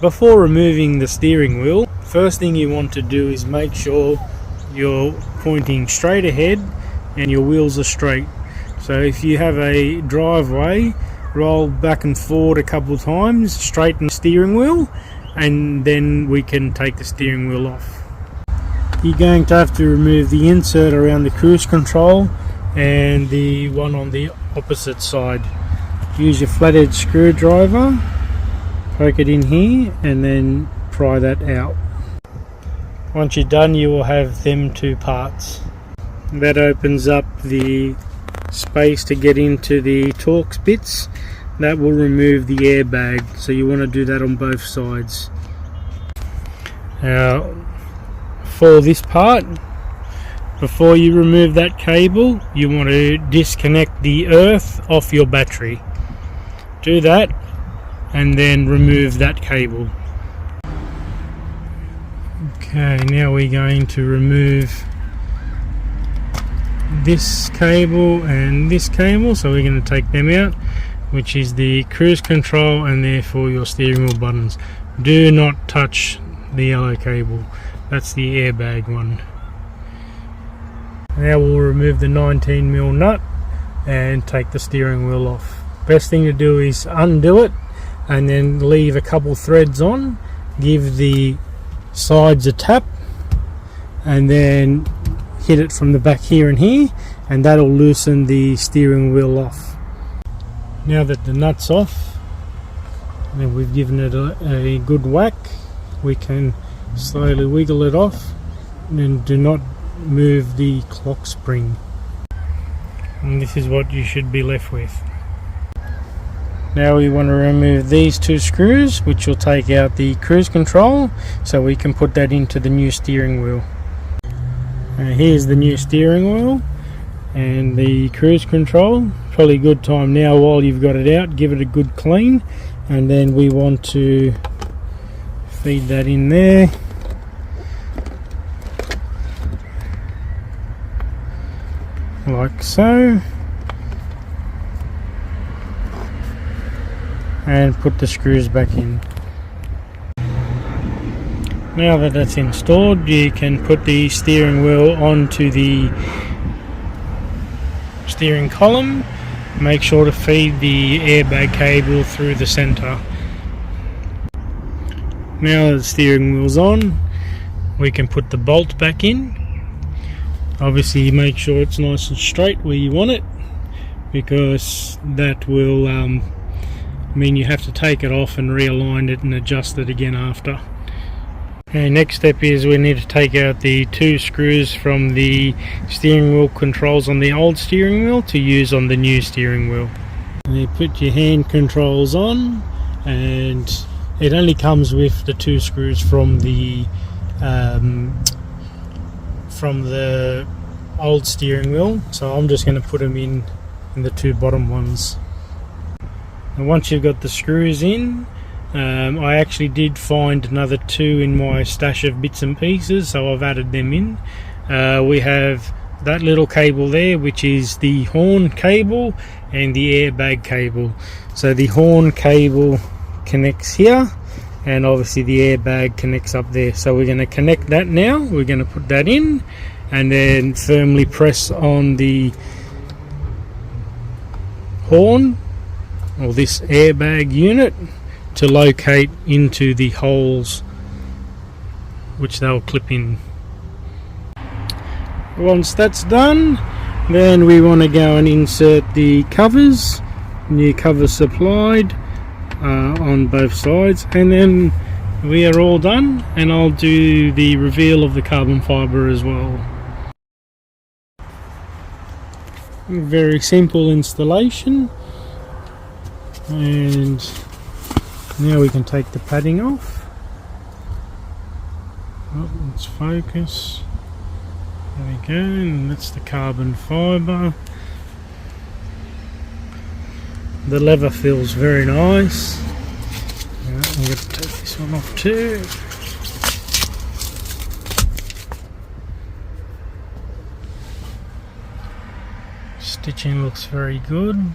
Before removing the steering wheel, first thing you want to do is make sure you're pointing straight ahead and your wheels are straight. So if you have a driveway, roll back and forward a couple of times, straighten the steering wheel, and then we can take the steering wheel off. You're going to have to remove the insert around the cruise control and the one on the opposite side. Use your flathead screwdriver, poke it in here, and then pry that out. Once you're done, you will have them two parts. That opens up the space to get into the Torx bits. That will remove the airbag, so you want to do that on both sides. Now, for this part, before you remove that cable, you want to disconnect the earth off your battery. Do that and then remove that cable. Okay, now we're going to remove this cable and this cable, so we're going to take them out, which is the cruise control and therefore your steering wheel buttons. Do not touch the yellow cable, that's the airbag one. Now we'll remove the 19mm nut and take the steering wheel off. Best thing to do is undo it and then leave a couple threads on, give the sides a tap, and then hit it from the back here and here, and that'll loosen the steering wheel off. Now that the nut's off and we've given it a good whack, we can slowly wiggle it off, and do not move the clock spring. And this is what you should be left with. Now we want to remove these two screws, which will take out the cruise control, so we can put that into the new steering wheel. Here's the new steering wheel and the cruise control. Probably a good time now, while you've got it out, give it a good clean, and then we want to feed that in there. Like so. And put the screws back in. Now that that's installed, you can put the steering wheel onto the steering column. Make sure to feed the airbag cable through the center. Now that the steering wheel's on, we can put the bolt back in. Obviously make sure it's nice and straight where you want it, because that will mean you have to take it off and realign it and adjust it again after. Okay, next step is we need to take out the two screws from the steering wheel controls on the old steering wheel to use on the new steering wheel. And you put your hand controls on, and it only comes with the two screws from the old steering wheel, so I'm just going to put them in the two bottom ones. And once you've got the screws in, I actually did find another two in my stash of bits and pieces, so I've added them in. We have that little cable there, which is the horn cable and the airbag cable. So the horn cable connects here, and obviously the airbag connects up there. So we're going to connect that now. We're going to put that in and then firmly press on the horn, or this airbag unit, to locate into the holes which they'll clip in. Once that's done, then we want to go and insert the covers, new covers supplied on both sides, and then we are all done, and I'll do the reveal of the carbon fibre as well. Very simple installation. And now we can take the padding off. Oh, let's focus. There we go, and that's the carbon fibre. The leather feels very nice. I'm going to take this one off too. Stitching looks very good.